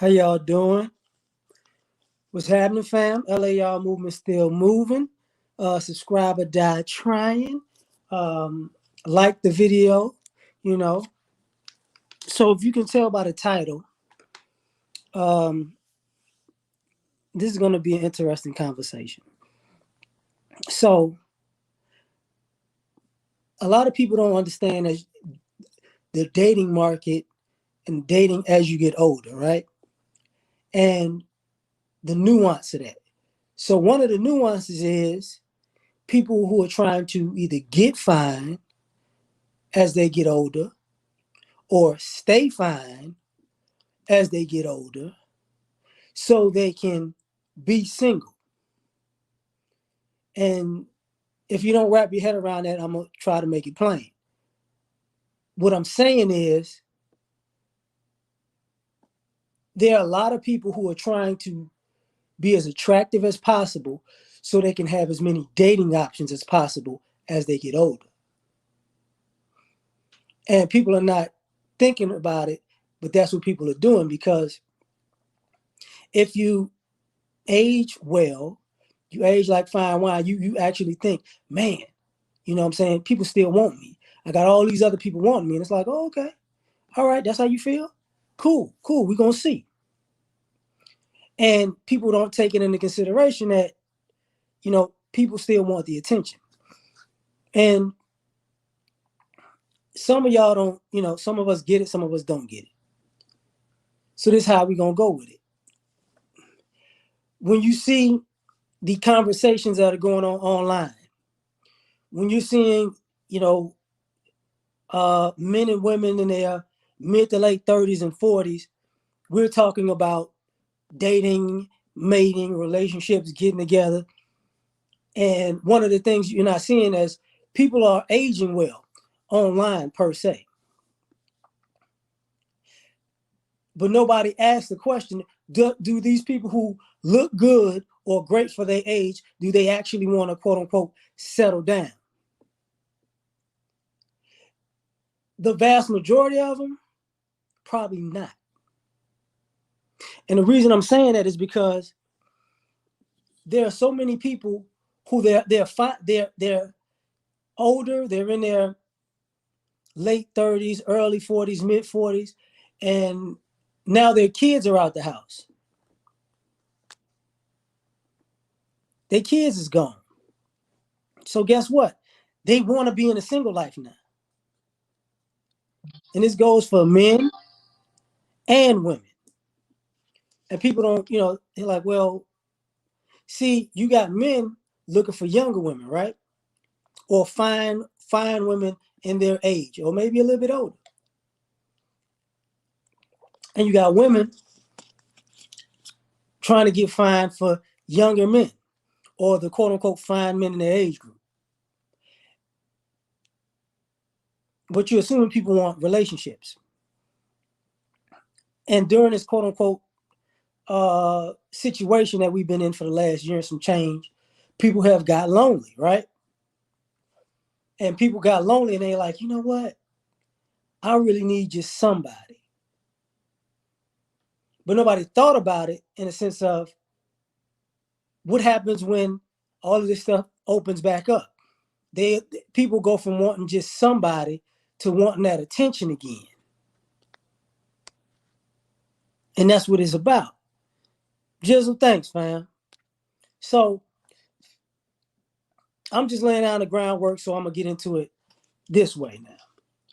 How y'all doing? What's happening, fam? L.A.R movement still moving. Subscriber died trying. Um, like the video, you know. So if you can tell by the title, um, this is going to be an interesting conversation. So a lot of people don't understand as the dating market and dating as you get older, right? And the nuance of that. So one of the nuances is people who are trying to either get fine as they get older or stay fine as they get older so they can be single. And if you don't wrap your head around that, I'm going to try to make it plain. What I'm saying is there are a lot of people who are trying to be as attractive as possible so they can have as many dating options as possible as they get older. And people are not thinking about it, but that's what people are doing, because if you age well, you age like fine wine, you actually think, man, you know what I'm saying? People still want me. I got all these other people wanting me. And it's like, oh, okay. All right, that's how you feel? Cool. We're going to see. And people don't take it into consideration that, people still want the attention. And some of y'all don't, some of us get it, some of us don't get it. So this is how we're going to go with it. When you see the conversations that are going on online, when you're seeing, men and women in their mid to late 30s and 40s, we're talking about dating, mating, relationships, getting together. And one of the things you're not seeing is people are aging well online per se. But nobody asks the question, do these people who look good or great for their age, do they actually want to, quote unquote, settle down? The vast majority of them, probably not. And the reason I'm saying that is because there are so many people who they're older, they're in their late 30s, early 40s, mid 40s, and now their kids are out the house. Their kids is gone. So guess what? They want to be in a single life now. And this goes for men and women. And people don't, they're like, well, see, you got men looking for younger women, right? Or fine women in their age, or maybe a little bit older. And you got women trying to get fine for younger men, or the quote unquote fine men in their age group. But you're assuming people want relationships. And during this quote unquote situation that we've been in for the last year and some change, people have got lonely, right? And people got lonely and they're like, you know what? I really need just somebody. But nobody thought about it in a sense of what happens when all of this stuff opens back up. People go from wanting just somebody to wanting that attention again. And that's what it's about. Jizzle, thanks, fam. So I'm just laying down the groundwork, so I'm going to get into it this way now.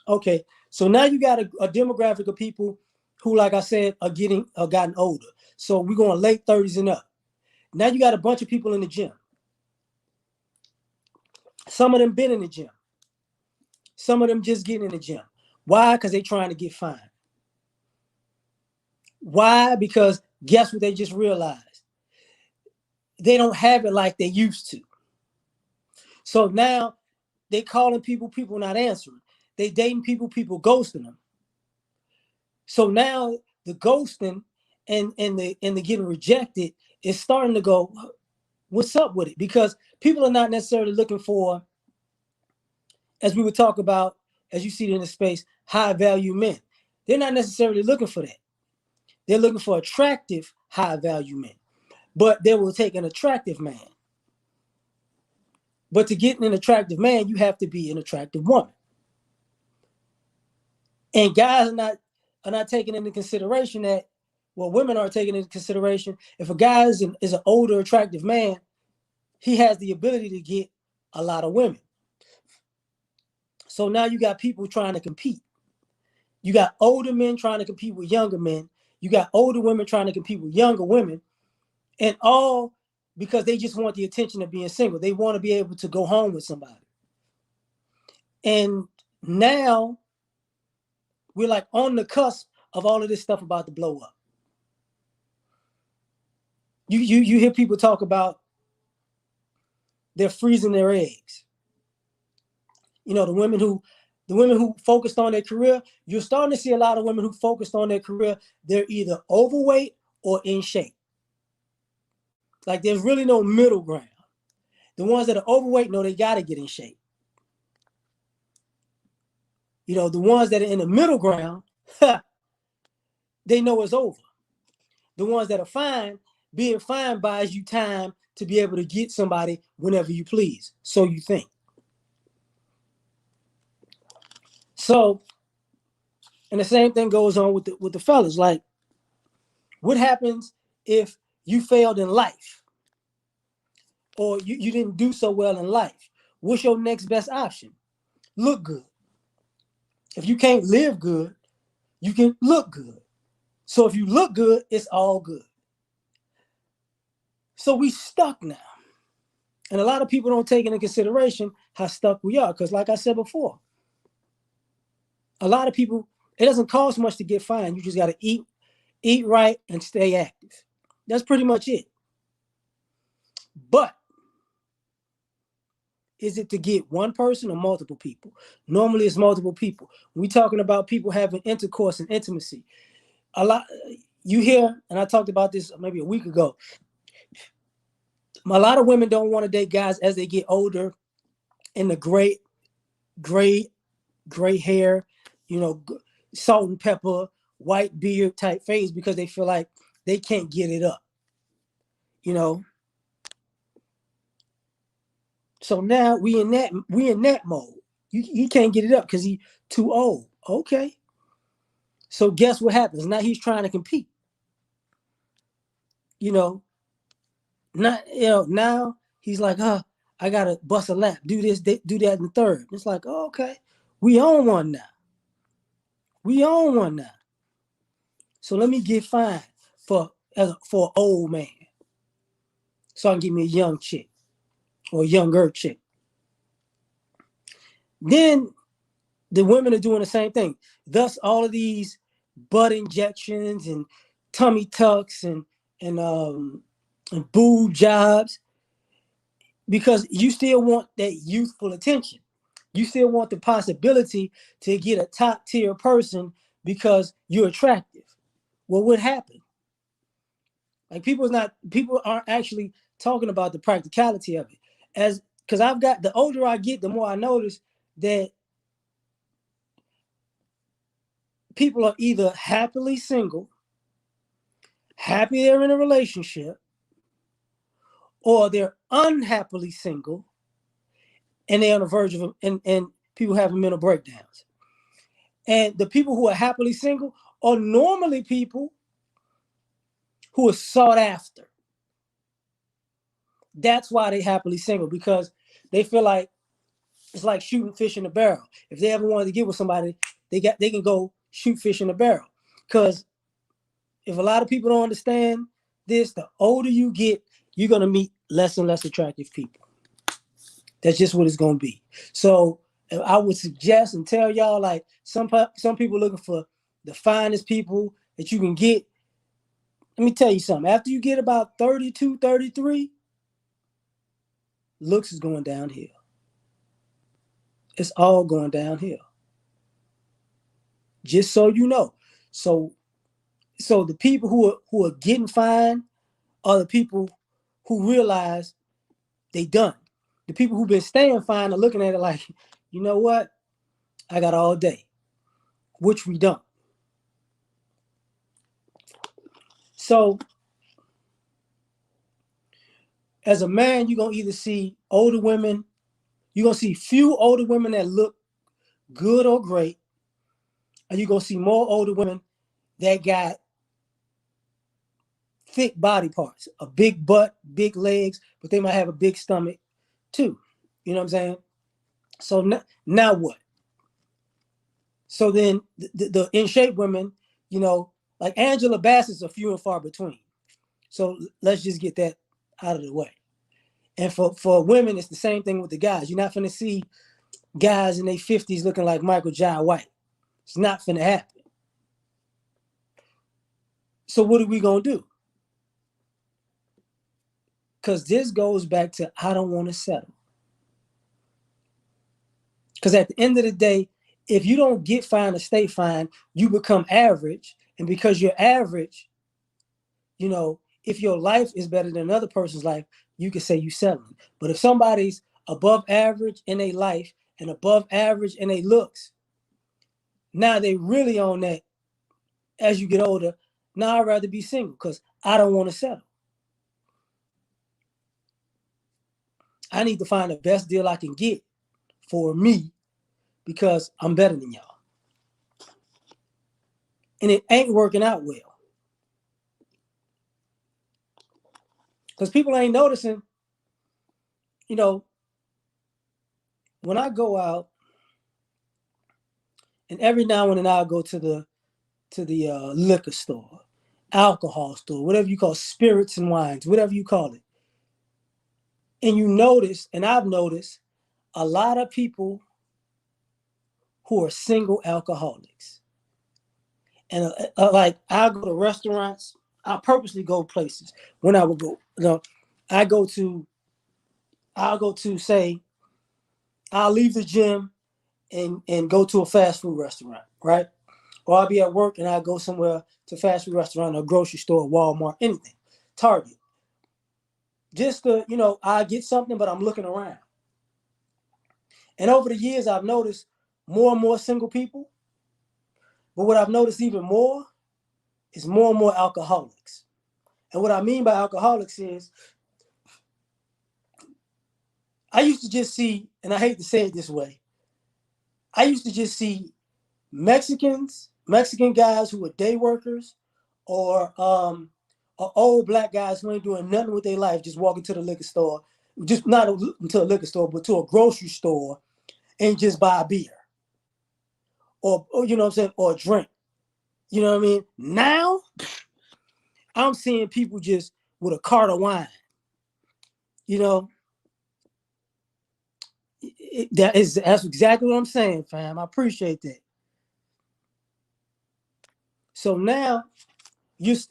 Okay, so now you got a demographic of people who, like I said, are gotten older. So we're going late 30s and up. Now you got a bunch of people in the gym. Some of them been in the gym. Some of them just getting in the gym. Why? Because they're trying to get fine. Why? Because guess what they just realized? They don't have it like they used to. So now they calling people not answering. They dating people ghosting them. So now the ghosting and the getting rejected is starting to go, what's up with it? Because people are not necessarily looking for, as we would talk about, as you see it in the space, high value men. They're not necessarily looking for that. They're looking for attractive, high value men, but they will take an attractive man. But to get an attractive man, you have to be an attractive woman. And guys are not taking into consideration that, well, women are taking into consideration, if a guy is an older, attractive man, he has the ability to get a lot of women. So now you got people trying to compete. You got older men trying to compete with younger men. You got older women trying to compete with younger women. And all because they just want the attention of being single. They want to be able to go home with somebody. And now we're like on the cusp of all of this stuff about to blow up. You hear people talk about they're freezing their eggs. You know, the women who focused on their career, you're starting to see a lot of women who focused on their career, they're either overweight or in shape. Like there's really no middle ground. The ones that are overweight know they got to get in shape. You know, the ones that are in the middle ground, they know it's over. The ones that are fine, being fine buys you time to be able to get somebody whenever you please. So you think. So, and the same thing goes on with the fellas. Like, what happens if you failed in life or you didn't do so well in life? What's your next best option? Look good. If you can't live good, you can look good. So if you look good, it's all good. So we stuck now. And a lot of people don't take into consideration how stuck we are. Because like I said before, a lot of people, it doesn't cost much to get fine. You just got to eat right, and stay active. That's pretty much it. But is it to get one person or multiple people? Normally it's multiple people. We're talking about people having intercourse and intimacy. A lot you hear, and I talked about this maybe a week ago. A lot of women don't want to date guys as they get older in the gray hair, you know, salt and pepper, white beard type phase because they feel like they can't get it up, you know. So now we in that mode. He can't get it up because he's too old. Okay. So guess what happens? Now he's trying to compete. You know, now he's like, I gotta bust a lap, do this, do that in the third. It's like, oh, okay, we own one now. We own one now. So let me get fined for an old man. So I can get me a young chick or a younger chick. Then the women are doing the same thing. Thus, all of these butt injections and tummy tucks and boob jobs, because you still want that youthful attention. You still want the possibility to get a top tier person because you're attractive. Well, what happened? Like people aren't actually talking about the practicality of it. Because the older I get, the more I notice that people are either happily single, happy they're in a relationship, or they're unhappily single and they're on the verge of and people having mental breakdowns. And the people who are happily single are normally people who are sought after. That's why they happily single, because they feel like it's like shooting fish in a barrel. If they ever wanted to get with somebody, they can go shoot fish in a barrel. Because if a lot of people don't understand this, the older you get, you're gonna meet less and less attractive people. That's just what it's gonna be. So I would suggest and tell y'all, like some people looking for the finest people that you can get. Let me tell you something. After you get about 32, 33, looks is going downhill. It's all going downhill. Just so you know. So the people who are getting fined are the people who realize they done. The people who've been staying fine are looking at it like, you know what? I got all day, which we don't. So as a man, you're gonna either see older women, you're gonna see few older women that look good or great, and you're gonna see more older women that got thick body parts, a big butt, big legs, but they might have a big stomach too. You know what I'm saying? So now what? So then the in shape women, like Angela Bassett's are few and far between. So let's just get that out of the way. And for women, it's the same thing with the guys. You're not going to see guys in their 50s looking like Michael Jai White. It's not going to happen. So what are we going to do? Because this goes back to I don't want to settle. Because at the end of the day, if you don't get fine or stay fine, you become average. And because you're average, if your life is better than another person's life, you can say you settling. But if somebody's above average in their life and above average in their looks, now they really on that as you get older. Now I'd rather be single because I don't want to settle. I need to find the best deal I can get for me because I'm better than y'all. And it ain't working out well. Because people ain't noticing, when I go out, and every now and then I'll go to the liquor store, alcohol store, whatever you call it, spirits and wines, whatever you call it. And you notice, and I've noticed, a lot of people who are single alcoholics. And like I'll go to restaurants, I purposely go places when I would go. I go to, I'll go to say, I'll leave the gym and go to a fast food restaurant, right? Or I'll be at work and I'll go somewhere to fast food restaurant or grocery store, Walmart, anything, Target. Just to, I get something, but I'm looking around. And over the years, I've noticed more and more single people. But what I've noticed even more is more and more alcoholics. And what I mean by alcoholics is I used to just see, and I hate to say it this way, I used to just see Mexican guys who were day workers or old black guys who ain't doing nothing with their life, just walking to the liquor store, just not to a liquor store, but to a grocery store and just buy a beer or you know what I'm saying, or a drink. You know what I mean? Now I'm seeing people just with a cart of wine. You know, that's exactly what I'm saying, fam. I appreciate that. So now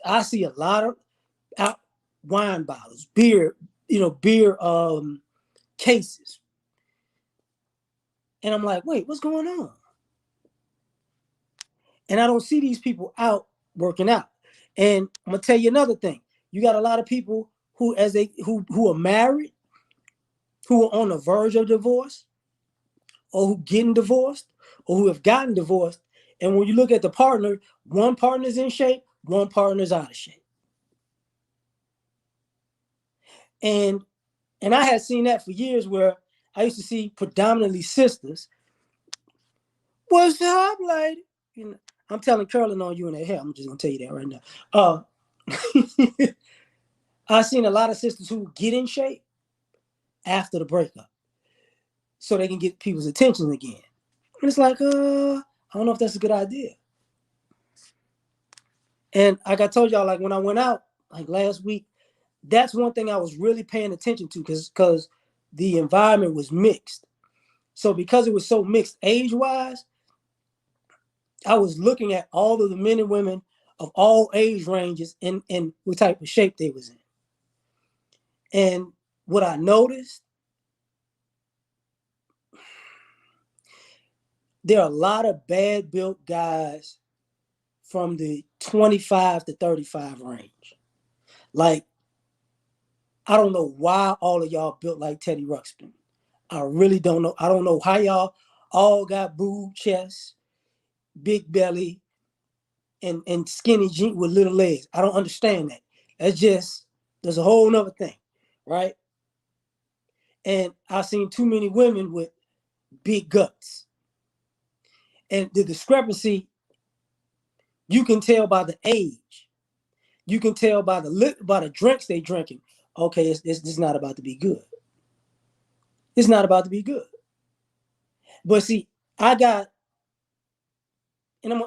I see a lot of wine bottles, beer, beer cases. And I'm like, wait, what's going on? And I don't see these people out working out. And I'm gonna tell you another thing. You got a lot of people who are married, who are on the verge of divorce, or who getting divorced, or who have gotten divorced. And when you look at the partner, one partner's in shape, one partner's out of shape. And I had seen that for years where I used to see predominantly sisters. What's up, lady? I'm telling curling on you in the hair. I'm just gonna tell you that right now. I've seen a lot of sisters who get in shape after the breakup so they can get people's attention again. And it's like, I don't know if that's a good idea. And like I told y'all, like when I went out, like last week, that's one thing I was really paying attention to because the environment was mixed. So because it was so mixed age-wise, I was looking at all of the men and women of all age ranges and what type of shape they was in. And what I noticed, there are a lot of bad built guys from the 25 to 35 range. Like, I don't know why all of y'all built like Teddy Ruxpin. I really don't know. I don't know how y'all all got boob chests, big belly, and skinny jeans with little legs. I don't understand that. There's a whole nother thing, right? And I've seen too many women with big guts. And the discrepancy, you can tell by the age. You can tell by the drinks they drinking. Okay, it's not about to be good. It's not about to be good. But see, I got, and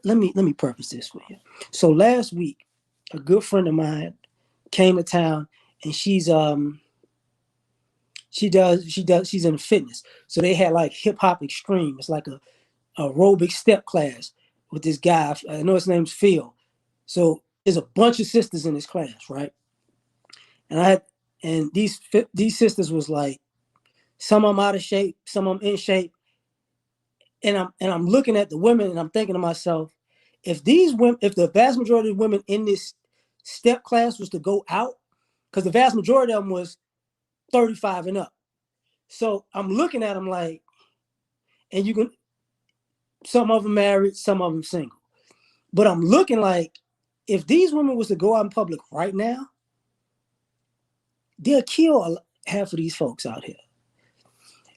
let me preface this for you. So last week, a good friend of mine came to town, and she's in fitness. So they had like hip hop extreme. It's like a aerobic step class with this guy. I know his name's Phil. So there's a bunch of sisters in this class, right? And I had, and these sisters was like, some of them out of shape, some of them in shape. And I'm looking at the women and I'm thinking to myself, if the vast majority of women in this step class was to go out, because the vast majority of them was 35 and up. So I'm looking at them like, and you can, some of them married, some of them single. But I'm looking like, if these women was to go out in public right now, they'll kill half of these folks out here.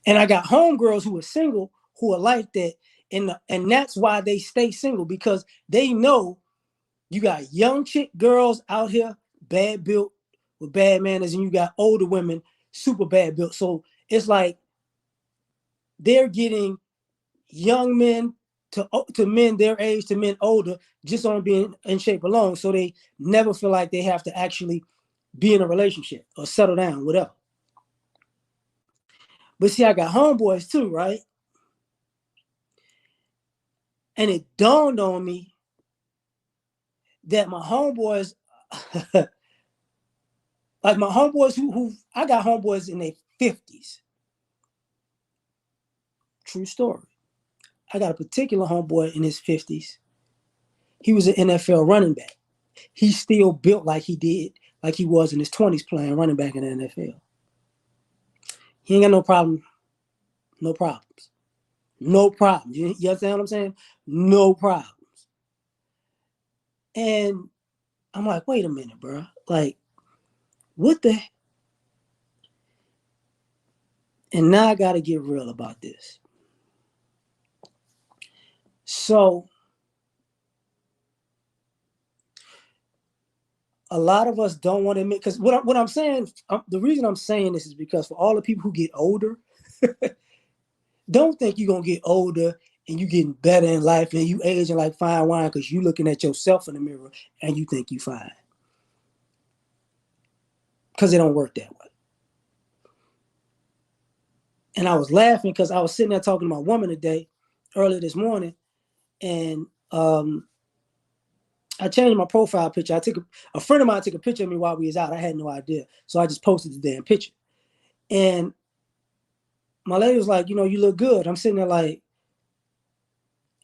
And I got homegirls who are single who are like that. And that's why they stay single, because they know you got young chick girls out here, bad built with bad manners, and you got older women, super bad built. So it's like they're getting young men to men their age, to men older, just on being in shape alone. So they never feel like they have to actually be in a relationship or settle down, whatever. But see, I got homeboys too, right? And it dawned on me that my homeboys, like my homeboys who I got homeboys in their 50s. True story. I got a particular homeboy in his 50s. He was an NFL running back. He still built like he did, like he was in his 20s playing running back in the NFL. He ain't got no problem, no problems. No problems. You understand what I'm saying? No problems. And I'm like, wait a minute, bro. Like, what the? And now I got to get real about this. So, a lot of us don't want to admit, because what I'm saying, the reason I'm saying this is because for all the people who get older, don't think you're going to get older and you getting better in life and you aging like fine wine because you looking at yourself in the mirror and you think you fine. Because it don't work that way. And I was laughing because I was sitting there talking to my woman today, early this morning, and I changed my profile picture. A friend of mine took a picture of me while we was out. I had no idea. So I just posted the damn picture. And my lady was like, you look good. I'm sitting there like,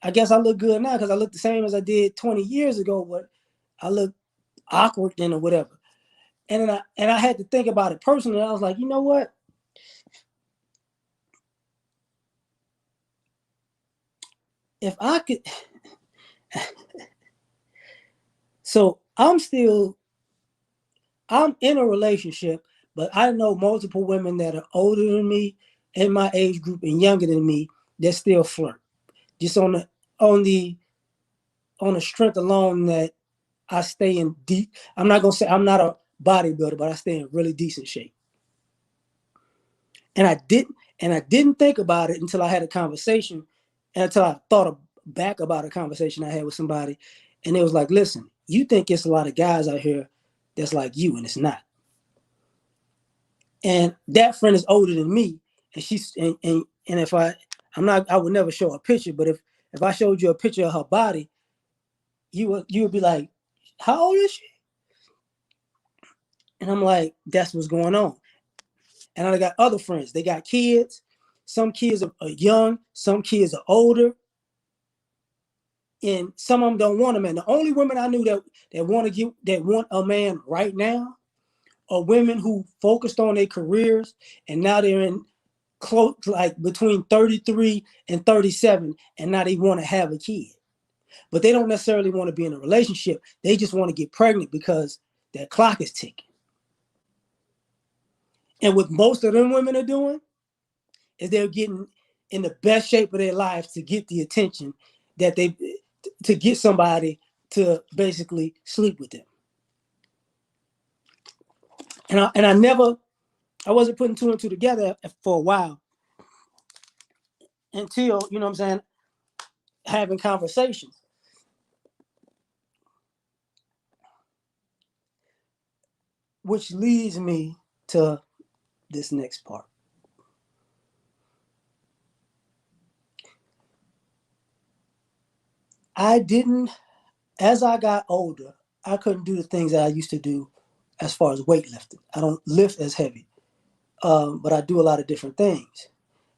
I guess I look good now because I look the same as I did 20 years ago, but I look awkward then or whatever. And I had to think about it personally. I was like, you know what? If I could, so I'm in a relationship, but I know multiple women that are older than me in my age group and younger than me that still flirt. Just on the on the strength alone that I stay in deep. I'm not gonna say I'm not a bodybuilder, but I stay in really decent shape. And I didn't think about it until I had a conversation, and until I thought back about a conversation I had with somebody, and it was like, listen, you think it's a lot of guys out here that's like you, and it's not. And that friend is older than me, and she's and if I would never show a picture, but if I showed you a picture of her body, you would be like, how old is she? And I'm like, that's what's going on. And I got other friends. They got kids. Some kids are young. Some kids are older. And some of them don't want a man. The only women I knew that want a man right now are women who focused on their careers and now they're in close, like between 33 and 37, and now they want to have a kid. but they don't necessarily want to be in a relationship. They just want to get pregnant because their clock is ticking. And what most of them women are doing is they're getting in the best shape of their lives to get the attention that they to get somebody to basically sleep with them. And I wasn't putting two and two together for a while until, you know what I'm saying, having conversations. Which leads me to this next part. I didn't, as I got older, I couldn't do the things that I used to do as far as weightlifting. I don't lift as heavy, but I do a lot of different things.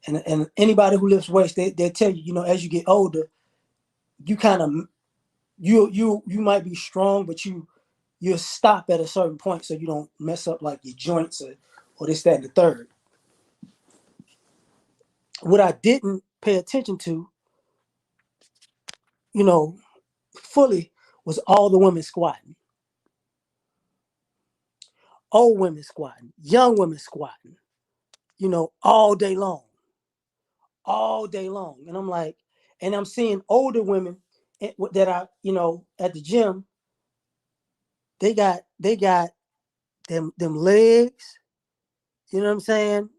And anybody who lifts weights, they tell you, you know, as you get older, you kind of you might be strong, but you'll stop at a certain point so you don't mess up like your joints or this, that, and the third. What I didn't pay attention to, you know, fully was all the women squatting, old women squatting, young women squatting, you know, all day long. And I'm like, and I'm seeing older women that I, you know, at the gym, they got them legs, you know what I'm saying?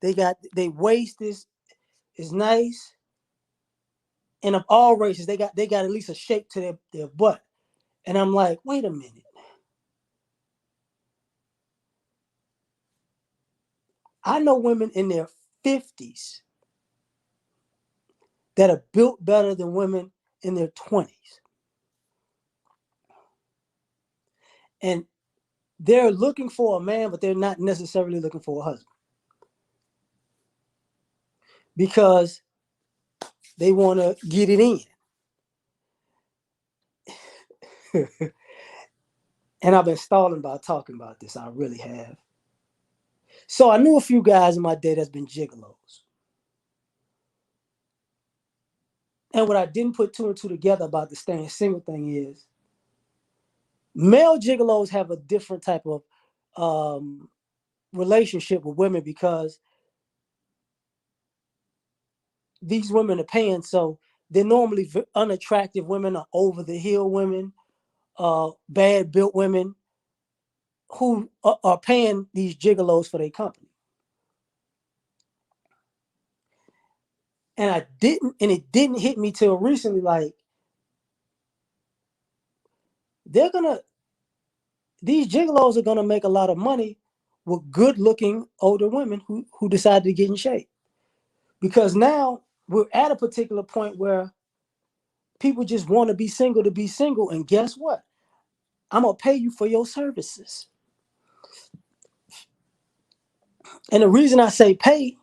They waist is nice. And of all races, they got at least a shape to their butt. And I'm like, wait a minute. I know women in their 50s that are built better than women in their 20s. And they're looking for a man, but they're not necessarily looking for a husband because they want to get it in. And I've been stalling about talking about this. I really have. So I knew a few guys in my day that's been gigolos. And what I didn't put two and two together about the staying single thing is male gigolos have a different type of um, relationship with women because these women are paying. So they're normally unattractive women or over the hill women, bad built women who are paying these gigolos for their company. And it didn't hit me till recently. Like they're gonna, these gigolos are gonna make a lot of money with good looking older women who decided to get in shape. Because now we're at a particular point where people just want to be single. And guess what? I'm gonna pay you for your services. And the reason I say pay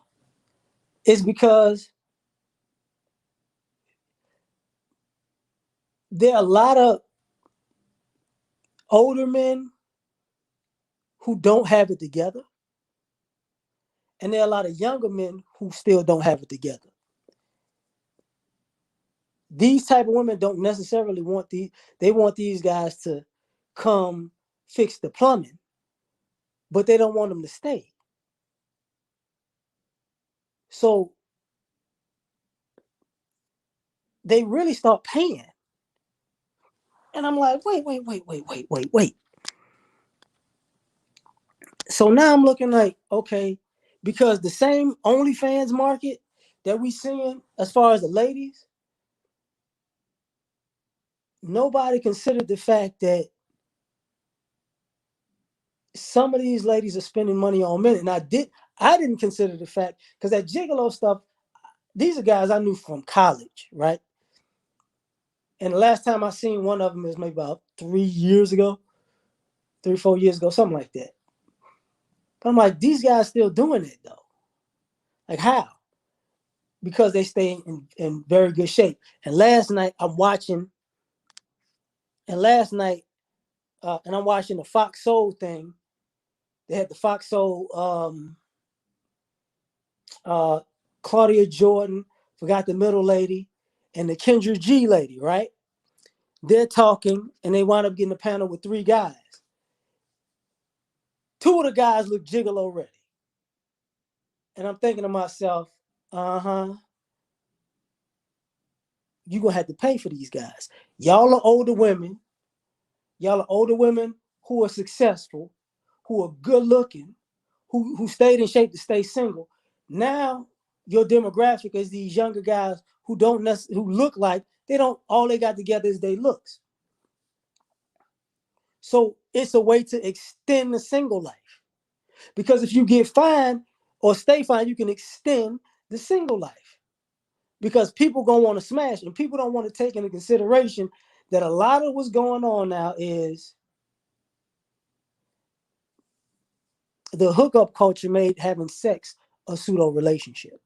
is because there are a lot of older men who don't have it together, and there are a lot of younger men who still don't have it together. These type of women don't necessarily want they want these guys to come fix the plumbing, but they don't want them to stay. So they really start paying. And I'm like, wait. So now I'm looking like, okay, because the same OnlyFans market that we seeing as far as the ladies, nobody considered the fact that some of these ladies are spending money on men. And I didn't consider the fact because that gigolo stuff, these are guys I knew from college, right? And the last time I seen one of them is maybe about 3 years ago, 3, 4 years ago, something like that. But I'm like, these guys still doing it though. Like how? Because they stay in very good shape. And last night I'm watching, and I'm watching the Fox Soul thing. They had the Fox Soul, uh, Claudia Jordan, forgot the middle lady, and the Kendra G lady, right? They're talking and they wind up getting a panel with 3 guys. 2 of the guys look gigolo ready. And I'm thinking to myself, uh-huh, you're going to have to pay for these guys. Y'all are older women. Y'all are older women who are successful, who are good looking, who stayed in shape to stay single. Now your demographic is these younger guys who don't who look like they don't, all they got together is their looks. So it's a way to extend the single life. Because if you get fine or stay fine, you can extend the single life. Because people gonna want to smash, and people don't want to take into consideration that a lot of what's going on now is the hookup culture made having sex a pseudo relationship.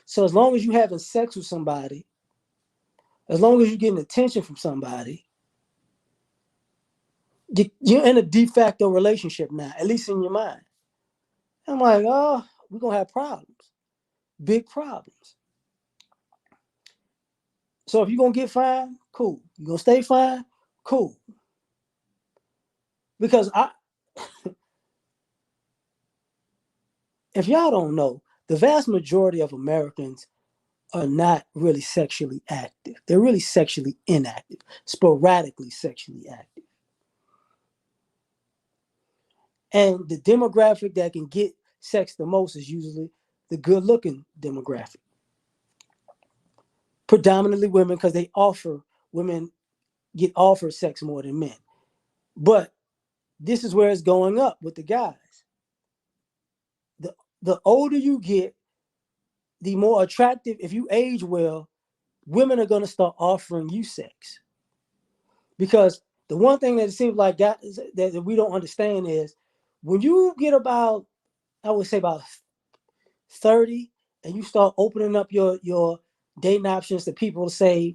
So as long as you're having sex with somebody, as long as you're getting attention from somebody, you're in a de facto relationship now, at least in your mind. I'm like, oh, we're gonna have problems, big problems. So if you're gonna get fine, cool. You're gonna stay fine, cool. Because if y'all don't know, the vast majority of Americans are not really sexually active. They're really sexually inactive, sporadically sexually active. And the demographic that can get sex the most is usually the good looking demographic. Predominantly women, because women get offered sex more than men. But this is where it's going up with the guys. The older you get, the more attractive, if you age well, women are going to start offering you sex. Because the one thing that it seems like that we don't understand is when you get about, I would say about 30, and you start opening up your dating options to people, say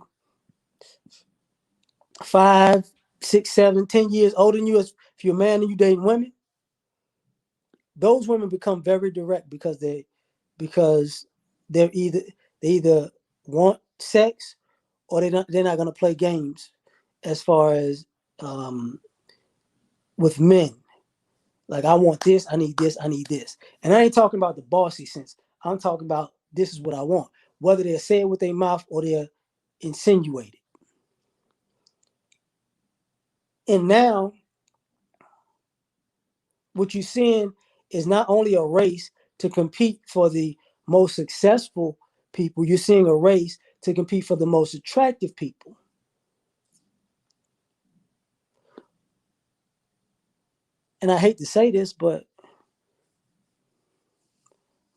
5, 6, 7, 10 years older than you, if you're a man and you dating women, those women become very direct because they're either they either want sex or they're not going to play games as far as um, with men. Like, I want this, I need this, I need this. And I ain't talking about the bossy sense. I'm talking about this is what I want. Whether they say it with their mouth or they're insinuated. And now what you're seeing is not only a race to compete for the most successful people, you're seeing a race to compete for the most attractive people. And I hate to say this, but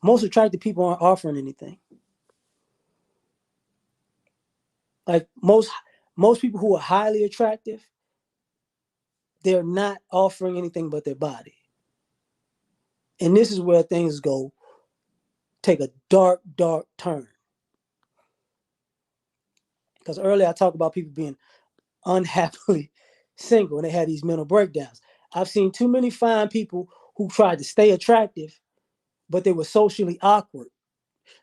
most attractive people aren't offering anything. Like most people who are highly attractive, they're not offering anything but their body. And this is where things go take a dark, dark turn. Because earlier I talked about people being unhappily single and they had these mental breakdowns. I've seen too many fine people who tried to stay attractive, but they were socially awkward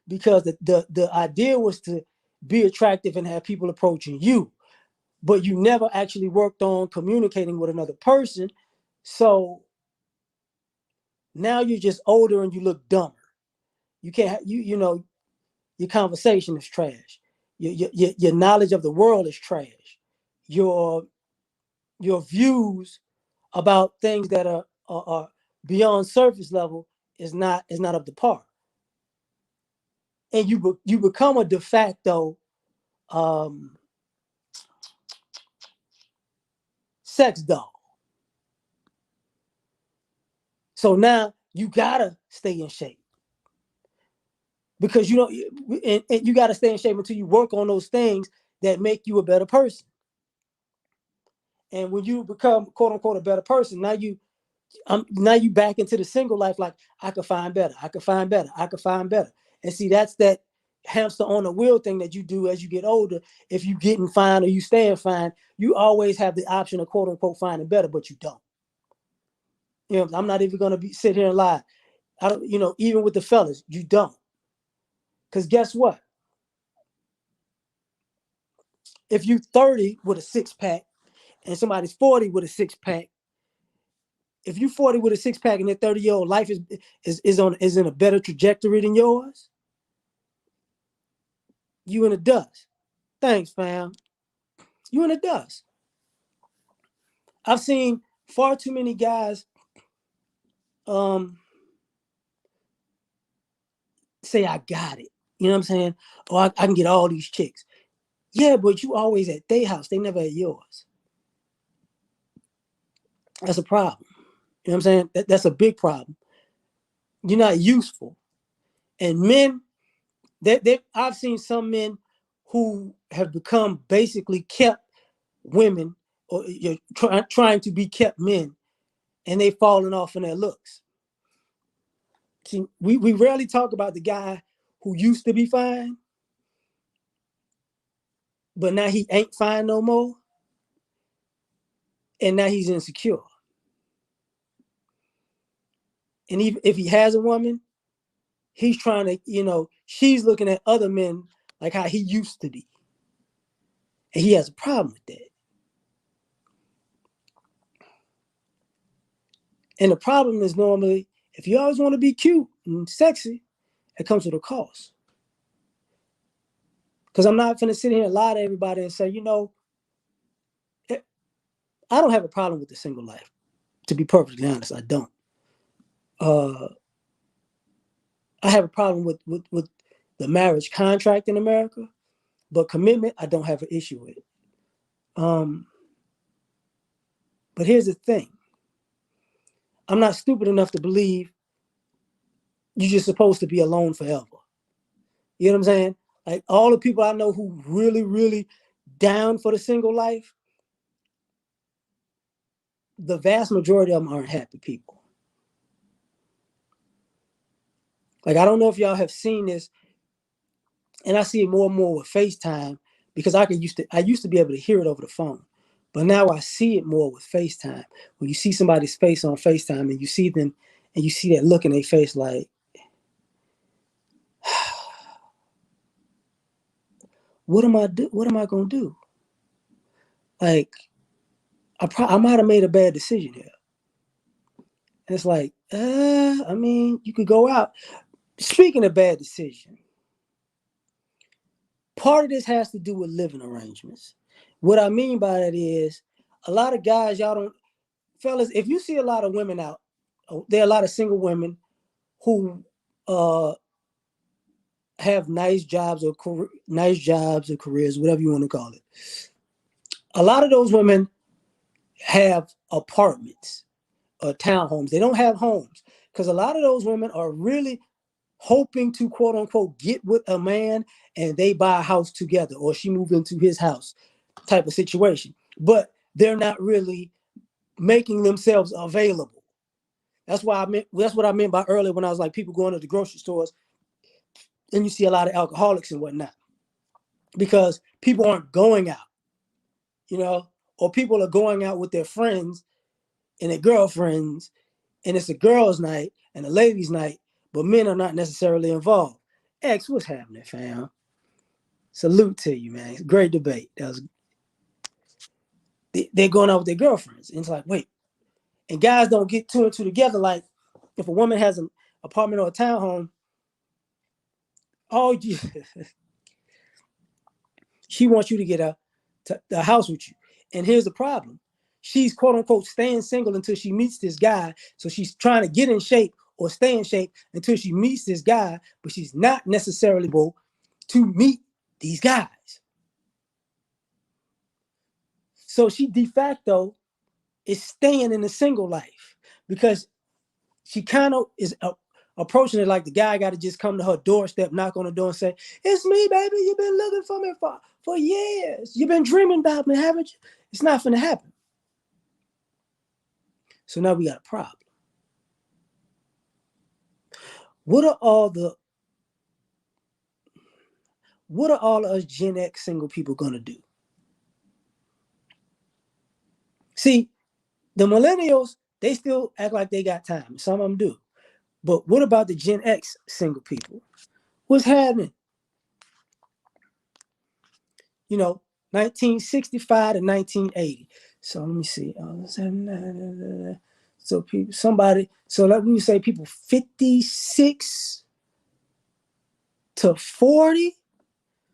because the idea was to be attractive and have people approaching you, but you never actually worked on communicating with another person. So now you're just older and you look dumber. You can't, you know, your conversation is trash. Your knowledge of the world is trash. Your your views about things that are beyond surface level is not up to par. And you become a de facto um, sex doll. So now you gotta stay in shape because you know, and you gotta stay in shape until you work on those things that make you a better person. And when you become quote unquote a better person, now you back into the single life. Like, I could find better, I could find better, I could find better. And see, that's that hamster on the wheel thing that you do as you get older. If you getting fine or you staying fine, you always have the option of quote unquote finding better, but you don't. You know, I'm not even gonna sit here and lie. I don't, you know, even with the fellas, you don't. Because guess what? if you 30 with a six pack and somebody's 40 with a six pack, if you 40 with a six pack and their 30-year-old life is in a better trajectory than yours, you in the dust. Thanks, fam. You in the dust. I've seen far too many guys um say I got it. You know what I'm saying? Or I can get all these chicks. Yeah, but you always at their house. They never at yours. That's a problem. You know what I'm saying? That's a big problem. You're not useful. And men, I've seen some men who have become basically kept women or trying to be kept men, and they falling off in their looks. See, we rarely talk about the guy who used to be fine, but now he ain't fine no more, and now he's insecure. And even if he has a woman, he's trying to, she's looking at other men like how he used to be. And he has a problem with that. And the problem is normally, if you always want to be cute and sexy, it comes with a cost. Because I'm not going to sit here and lie to everybody and say, I don't have a problem with the single life. To be perfectly honest, I don't. I have a problem with the marriage contract in America, but commitment, I don't have an issue with. But here's the thing. I'm not stupid enough to believe you're just supposed to be alone forever. You know what I'm saying? Like all the people I know who really, really down for the single life, the vast majority of them aren't happy people. Like I don't know if y'all have seen this, and I see it more and more with FaceTime because I used to be able to hear it over the phone. But now I see it more with FaceTime. When you see somebody's face on FaceTime and you see them and you see that look in their face like, what am I gonna do? Like, I might have made a bad decision here. And it's like, I mean, you could go out. Speaking of bad decision, part of this has to do with living arrangements. What I mean by that is a lot of guys, y'all don't, fellas, if you see a lot of women out, there are a lot of single women who have nice jobs or careers, whatever you want to call it. A lot of those women have apartments or townhomes. They don't have homes because a lot of those women are really hoping to quote unquote get with a man and they buy a house together or she moved into his house type of situation. But they're not really making themselves available. That's what I meant by earlier when I was like people going to the grocery stores and you see a lot of alcoholics and whatnot. Because people aren't going out, or people are going out with their friends and their girlfriends, and it's a girls' night and a ladies' night, but men are not necessarily involved. X, what's happening, fam? Salute to you, man. It's a great debate. They're going out with their girlfriends. And it's like, wait. And guys don't get two and two together. Like, if a woman has an apartment or a townhome, oh, she wants you to get a house with you. And here's the problem. She's quote unquote staying single until she meets this guy. So she's trying to get in shape or stay in shape until she meets this guy, but she's not necessarily able to meet these guys. So she de facto is staying in the single life because she kind of is approaching it like the guy got to just come to her doorstep, knock on the door and say, it's me, baby. You've been looking for me for years. You've been dreaming about me, haven't you? It's not going to happen. So now we got a problem. What are all of us Gen X single people going to do? See, the millennials, they still act like they got time. Some of them do. But what about the Gen X single people? What's happening? 1965 to 1980. So let me see. So people, somebody, so let me say people 56 to 40.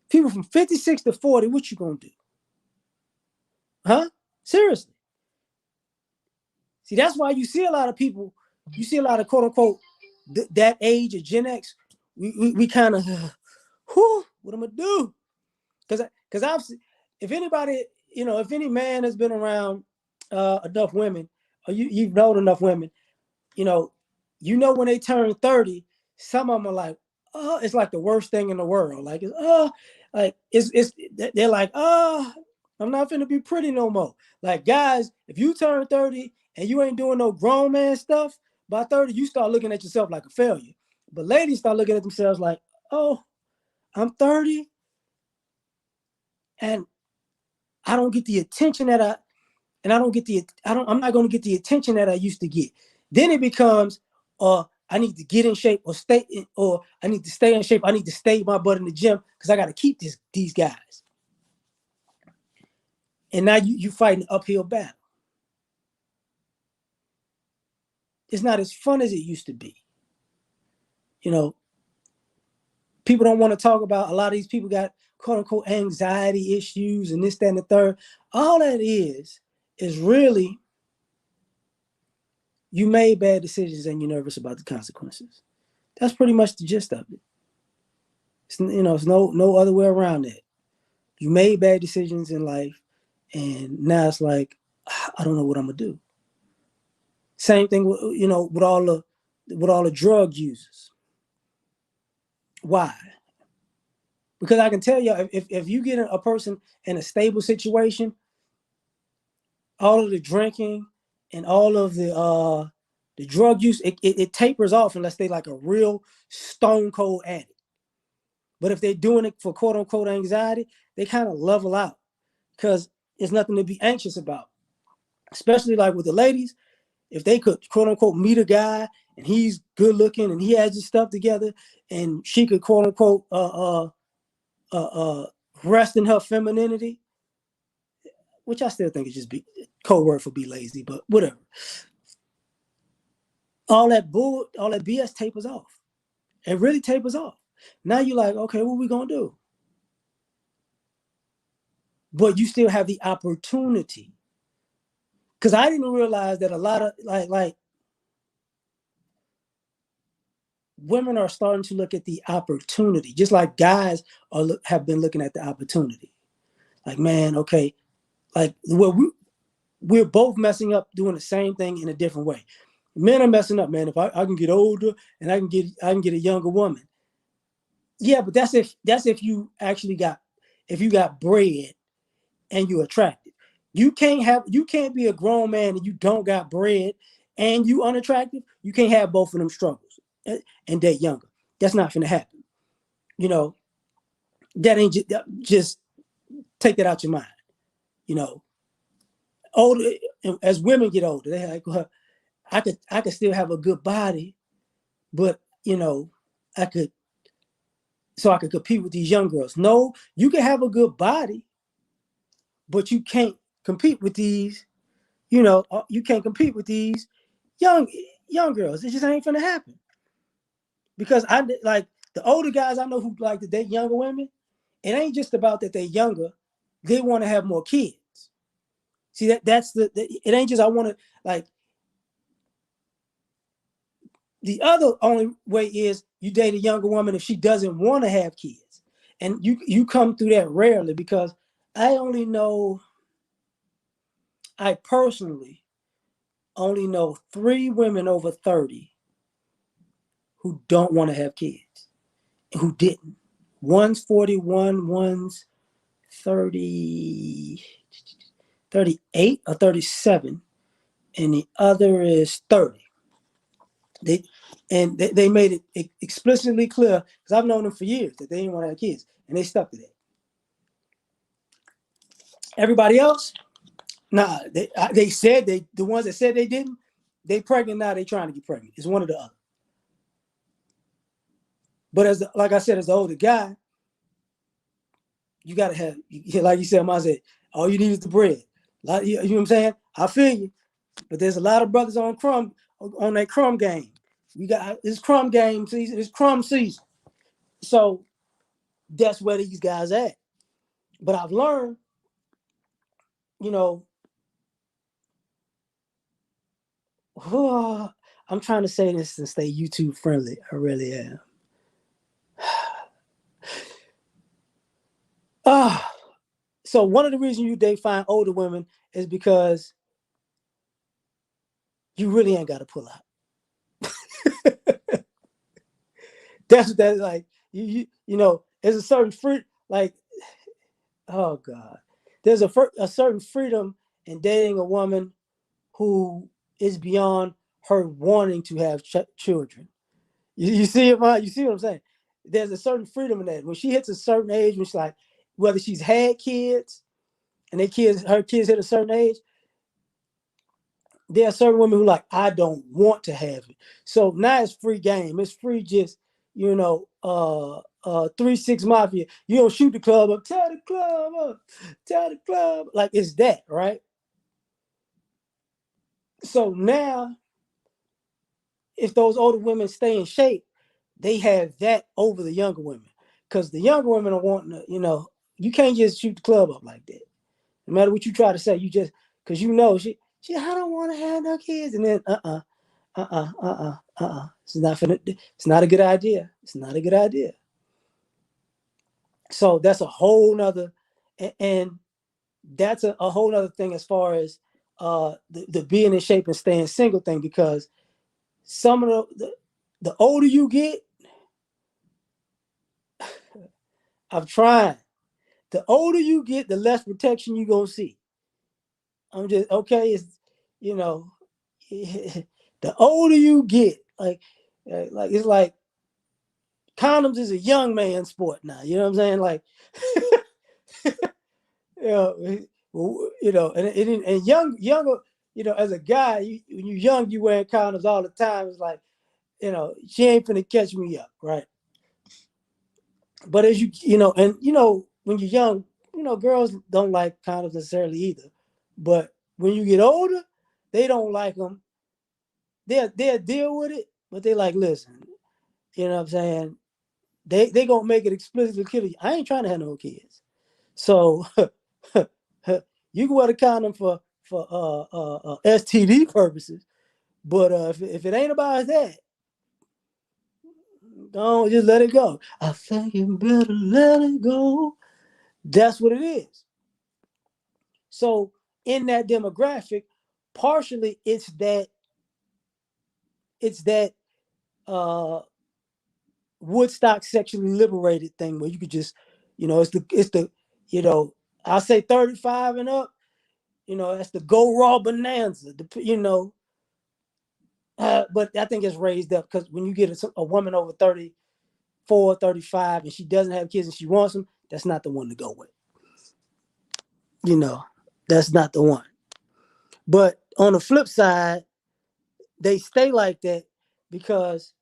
People from 56 to 40, what you gonna do? Huh? Seriously. See, that's why you see a lot of people, you see a lot of quote unquote that age of Gen X. We kind of, what am I gonna do? Because I've, if anybody, if any man has been around enough women, or you've known enough women, you know, when they turn 30, some of them are like, oh, it's like the worst thing in the world. Like it's they're like, oh, I'm not finna be pretty no more. Like guys, if you turn 30 and you ain't doing no grown man stuff, by 30, you start looking at yourself like a failure. But ladies start looking at themselves like, oh, I'm 30 and I don't get the attention that I don't get I'm not going to get the attention that I used to get. Then it becomes, I need to get in shape or I need to stay in shape. I need to stay my butt in the gym because I got to keep these guys. And now you fighting an uphill battle. It's not as fun as it used to be. People don't want to talk about, a lot of these people got quote unquote anxiety issues and this, that, and the third. All that is really you made bad decisions and you're nervous about the consequences. That's pretty much the gist of it. It's no other way around it. You made bad decisions in life, and now it's like I don't know what I'm gonna do. Same thing with with all the drug users. Why? Because I can tell you, if you get a person in a stable situation, all of the drinking and all of the drug use, it tapers off unless they like a real stone cold addict. But if they're doing it for quote unquote anxiety, they kind of level out because it's nothing to be anxious about. Especially like with the ladies, if they could quote unquote meet a guy and he's good looking and he has his stuff together, and she could quote unquote rest in her femininity, which I still think is just code word for be lazy, but whatever. All that BS tapers off. It really tapers off. Now you're like, okay, what we gonna do? But you still have the opportunity. Because I didn't realize that a lot of like women are starting to look at the opportunity, just like guys have been looking at the opportunity. Like, man, okay, like we're both messing up doing the same thing in a different way. Men are messing up, man. If I can get older and I can get a younger woman. Yeah, but that's if you actually if you got bread and you're attractive. You can't be a grown man and you don't got bread and you unattractive. You can't have both of them struggles and date younger. That's not gonna happen. You know, that ain't just take that out your mind. You know, older as women get older, they're like, well, I could still have a good body, but I could I could compete with these young girls. No, you can have a good body, but you can't compete with these. You can't compete with these young young girls. It just ain't gonna happen. Because I like the older guys I know who like to date younger women. It ain't just about that they're younger; they want to have more kids. See that's it ain't just I want to like. The other only way is you date a younger woman if she doesn't want to have kids, and you come through that rarely because I personally only know 3 women over 30 who don't want to have kids, who didn't. One's 41, one's 30, 38 or 37, and the other is 30. They made it explicitly clear, because I've known them for years, that they didn't want to have kids, and they stuck to that. Everybody else, nah, they said the ones that said they didn't, they pregnant now, they trying to get pregnant. It's one or the other. But like I said, as the older guy, You gotta have, like you said, I said, all you need is the bread. Like, you know what I'm saying? I feel you, but there's a lot of brothers on that crumb game. We got this crumb game season, this crumb season. So that's where these guys at. But I've learned, you know, I'm trying to say this and stay YouTube friendly. I really am. Ah, so one of the reasons they find older women is because you really ain't got to pull out. That's what that's like. There's a certain free, like, oh God, there's a certain freedom in dating a woman who is beyond her wanting to have children. You see it, man? You see what I'm saying? There's a certain freedom in that. When she hits a certain age, when she's like, whether she's had kids and her kids hit a certain age, there are certain women who like, I don't want to have it. So now it's free game. It's free just, 3-6 Mafia. You don't shoot the club up, tell the club up, tell the club. Like it's that, right? So now if those older women stay in shape, they have that over the younger women. Because the younger women are wanting to, you can't just shoot the club up like that. No matter what you try to say, you just because she I don't want to have no kids, and then it's not a good idea. It's not a good idea. So that's a whole nother, and that's a whole nother thing as far as the being in shape and staying single thing, because some of the older you get, I'm trying. The older you get, the less protection you gonna see. I'm just okay. It's you know, the older you get, like it's like condoms is a young man sport now. You know what I'm saying? Like, you and younger, as a guy, when you're young, you wearing condoms all the time. It's like, she ain't finna catch me up, right? But as when you're young, girls don't like condoms necessarily either. But when you get older, they don't like them. They'll deal with it, but they like, listen, you know what I'm saying? They gonna make it explicitly clear to you. I ain't trying to have no kids. So you can wear the condom for STD purposes, but if it ain't about that, don't just let it go. I think you better let it go. That's what it is. So in that demographic, partially it's that uh Woodstock sexually liberated thing where you could just, it's the you know, I say 35 and up, that's the go raw bonanza. But I think it's raised up because when you get a woman over 34, 35, and she doesn't have kids and she wants them, that's not the one to go with. You know, that's not the one. But on the flip side, they stay like that because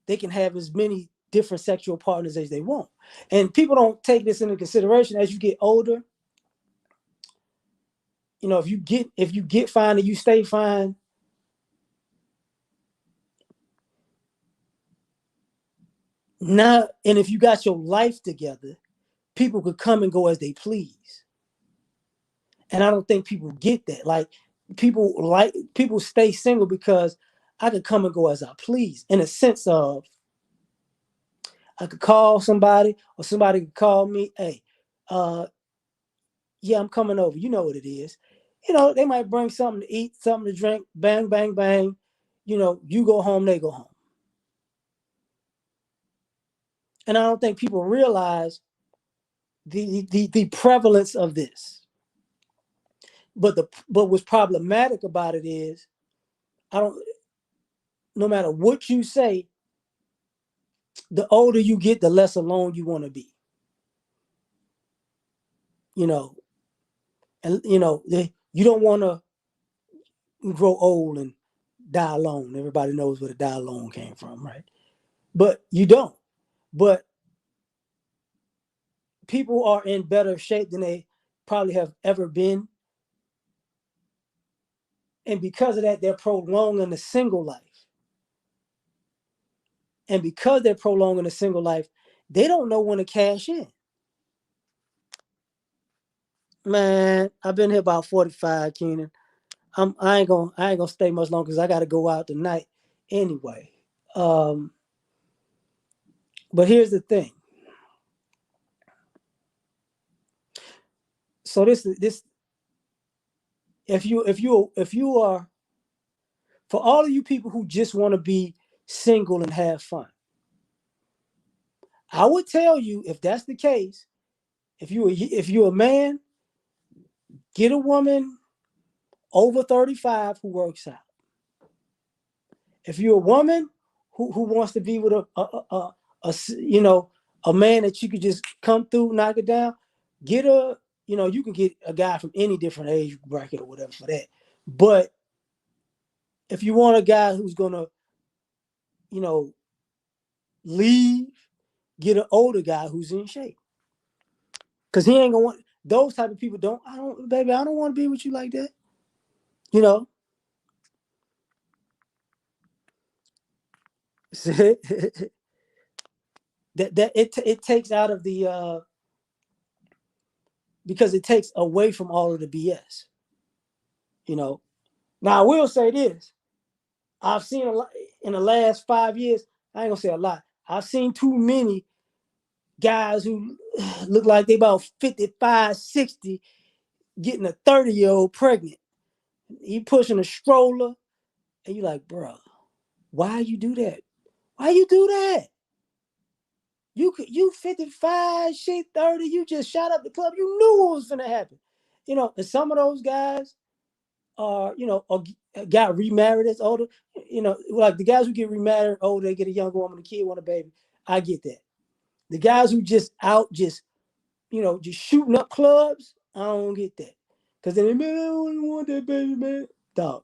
they can have as many different sexual partners as they want. And people don't take this into consideration as you get older. If you get fine and you stay fine, now and if you got your life together, people could come and go as they please. And I don't think people get that. Like people stay single because I could come and go as I please, in a sense of I could call somebody or somebody could call me, hey, yeah, I'm coming over. You know what it is. They might bring something to eat, something to drink, bang, bang, bang. You go home, they go home. And I don't think people realize the prevalence of this. But what's problematic about it is I don't no matter what you say, the older you get, the less alone you want to be. You know, and you don't want to grow old and die alone. Everybody knows where the die alone came from, right? But you don't. But people are in better shape than they probably have ever been. And because of that, they're prolonging the single life. And because they're prolonging the single life, they don't know when to cash in. Man, I've been here about 45, Keenan. I ain't gonna stay much longer because I gotta go out tonight anyway. Um, but here's the thing. So this if you are for all of you people who just want to be single and have fun, I would tell you if that's the case, if you're a man, get a woman over 35 who works out. If you're a woman who wants to be with a a man that you could just come through, knock it down, get a you can get a guy from any different age bracket or whatever for that. But if you want a guy who's gonna you know leave, get an older guy who's in shape. Cause he ain't gonna want those type of people. I don't want to be with you like that. You know, that it takes out of the because it takes away from all of the BS. You know. Now I will say this: I've seen a lot in the last 5 years. I ain't gonna say a lot. I've seen too many guys who look like they about 55, 60, getting a 30-year-old pregnant. You pushing a stroller, and you like, bro, why you do that? Why you do that? You 55, she 30, you just shot up the club. You knew what was gonna happen. And some of those guys are, got remarried as older. Like the guys who get remarried older, they get a younger woman, a kid, want a baby. I get that. The guys who just out, just shooting up clubs, I don't get that. Because then, man, I don't want that baby, man. Dog,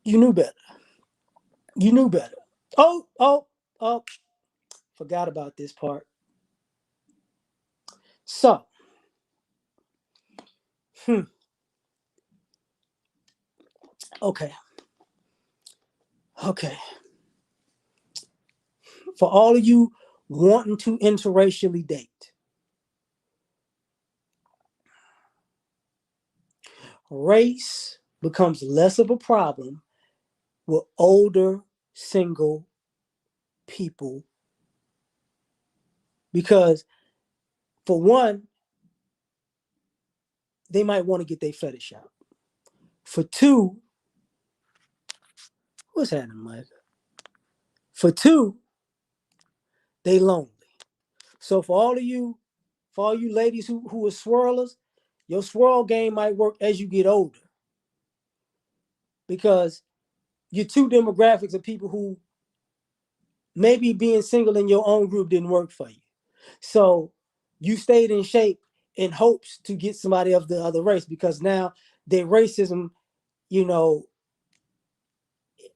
you knew better. You knew better. Oh, forgot about this part. So, hmm, okay, okay. For all of you wanting to interracially date, race becomes less of a problem with older single people because, for one, they might want to get their fetish out. For two, what's happening, Mike? For two, they lonely. So for all you ladies who are swirlers, your swirl game might work as you get older because your two demographics of people who maybe being single in your own group didn't work for you. So you stayed in shape in hopes to get somebody of the other race because now their racism, you know,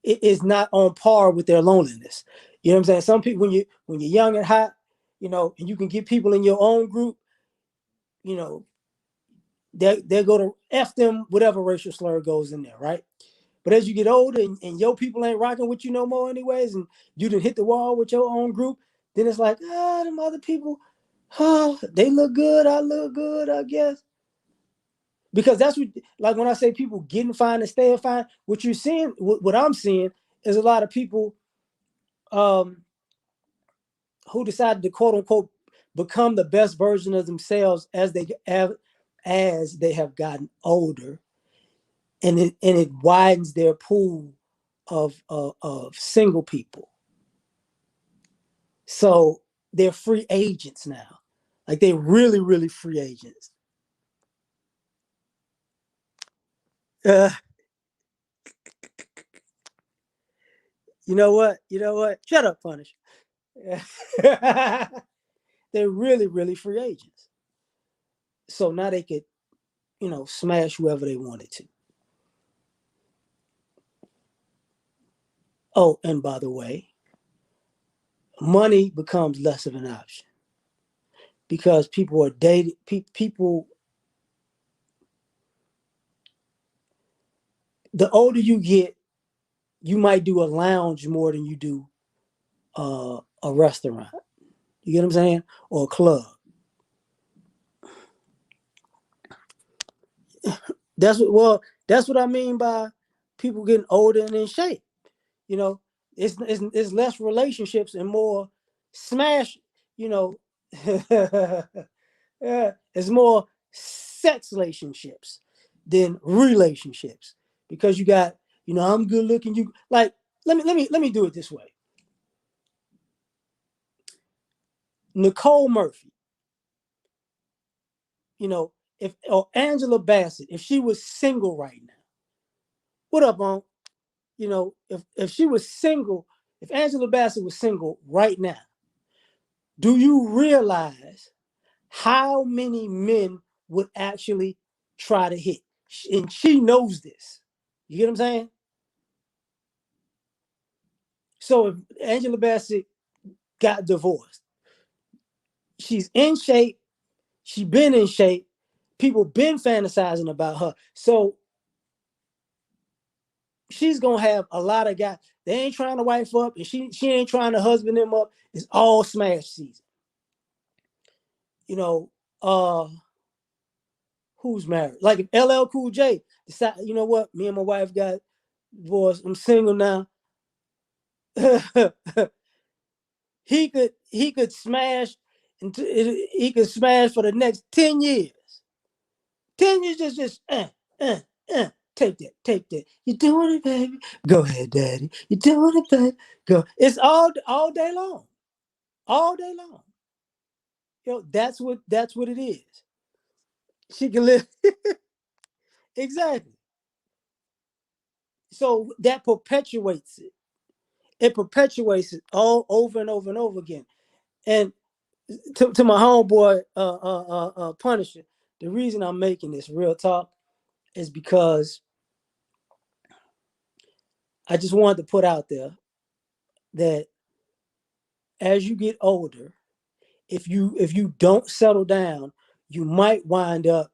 it is not on par with their loneliness. You know what I'm saying? Some people when you're young and hot, and you can get people in your own group, you know, they go to F them, whatever racial slur goes in there, right? But as you get older and your people ain't rocking with you no more, anyways, and you didn't hit the wall with your own group, then it's like, them other people, they look good, I look good, I guess. Because that's what, like when I say people getting fine and staying fine, what you're seeing, what I'm seeing is a lot of people um, who decided to quote unquote become the best version of themselves as they have gotten older, and it widens their pool of single people. So they're free agents now. Like they're really, really free agents. Uh, you know what? You know what? Shut up, Punish. They're really, really free agents. So now they could, smash whoever they wanted to. Oh, and by the way, money becomes less of an option. because people are dated. People, the older you get, you might do a lounge more than you do a restaurant. You get what I'm saying? Or a club. That's what. Well, that's what I mean by people getting older and in shape. You know, it's less relationships and more smash. You know, yeah, it's more sex relationships than relationships because you got, I'm good looking. You like, let me do it this way. Nicole Murphy, if or Angela Bassett, if she was single right now, what up, on? If she was single, if Angela Bassett was single right now, do you realize how many men would actually try to hit? And she knows this. You get what I'm saying? So if Angela Bassett got divorced, she's in shape. She been in shape. People been fantasizing about her. So she's gonna have a lot of guys. They ain't trying to wife up, and she ain't trying to husband them up. It's all smash season. You know, uh, who's married? Like if LL Cool J decide, you know what? Me and my wife got divorced. I'm single now. he could smash, and he could smash for the next 10 years. 10 years, uh, take that, take that. You doing it, baby? Go ahead, daddy. You doing it, baby? Go. It's all day long, all day long. That's what it is. She can live exactly. So that perpetuates it. It perpetuates it all over and over and over again. And to my homeboy, Punisher, the reason I'm making this real talk is because I just wanted to put out there that as you get older, if you don't settle down, you might wind up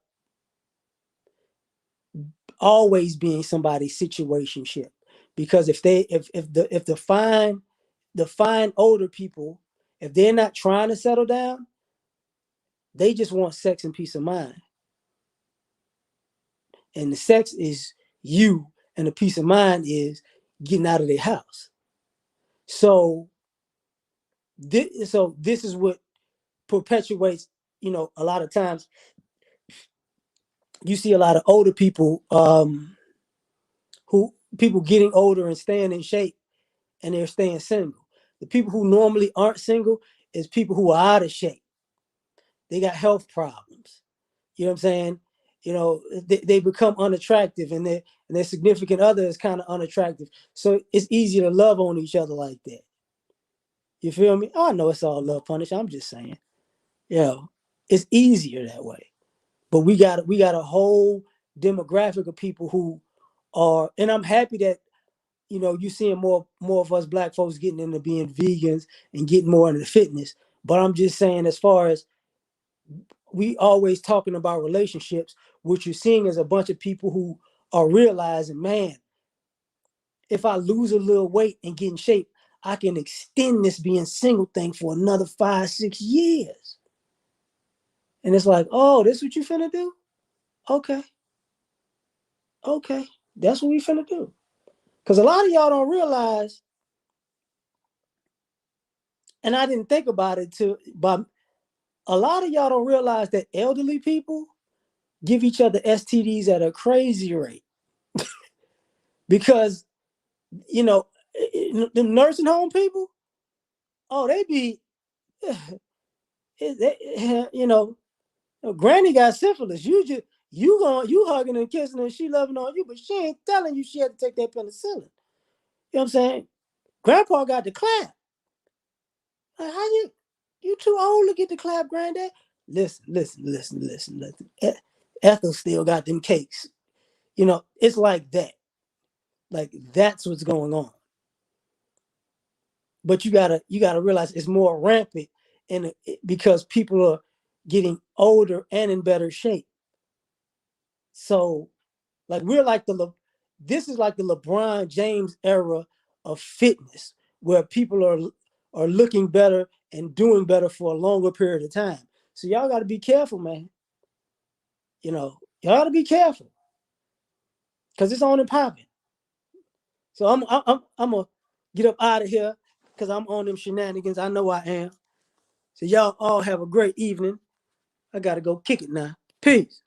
always being somebody's situationship. Because if the fine older people, if they're not trying to settle down, they just want sex and peace of mind. And the sex is you, and the peace of mind is getting out of their house. So this is what perpetuates. A lot of times you see a lot of older people, who people getting older and staying in shape, and they're staying single. The people who normally aren't single is people who are out of shape. They got health problems. You know what I'm saying? They become unattractive, and their significant other is kind of unattractive. So it's easier to love on each other like that. You feel me? Oh, I know it's all love punish. I'm just saying. It's easier that way. But we got a whole demographic of people who are, and I'm happy that you seeing more of us black folks getting into being vegans and getting more into fitness. But I'm just saying, as far as we always talking about relationships, what you're seeing is a bunch of people who are realizing, man, if I lose a little weight and get in shape, I can extend this being single thing for another 5, 6 years. And it's like, oh, this what you finna do? Okay, okay, that's what we finna do. Because a lot of y'all don't realize, and I didn't think about it too, but a lot of y'all don't realize that elderly people give each other STDs at a crazy rate because the nursing home people, oh, they be, Granny got syphilis. You hugging and kissing her, and she loving on you, but she ain't telling you she had to take that penicillin. You know what I'm saying? Grandpa got the clap. Like, how you too old to get the clap, granddad? Listen, listen, listen, listen, listen. Ethel still got them cakes. It's like that. Like that's what's going on. But you gotta realize it's more rampant, and because people are getting older and in better shape. So, like we're like this is like the LeBron James era of fitness, where people are looking better and doing better for a longer period of time. So y'all got to be careful, man. Y'all got to be careful because it's on and popping. So I'm gonna get up out of here because I'm on them shenanigans. I know I am. So y'all all have a great evening. I gotta go kick it now. Peace.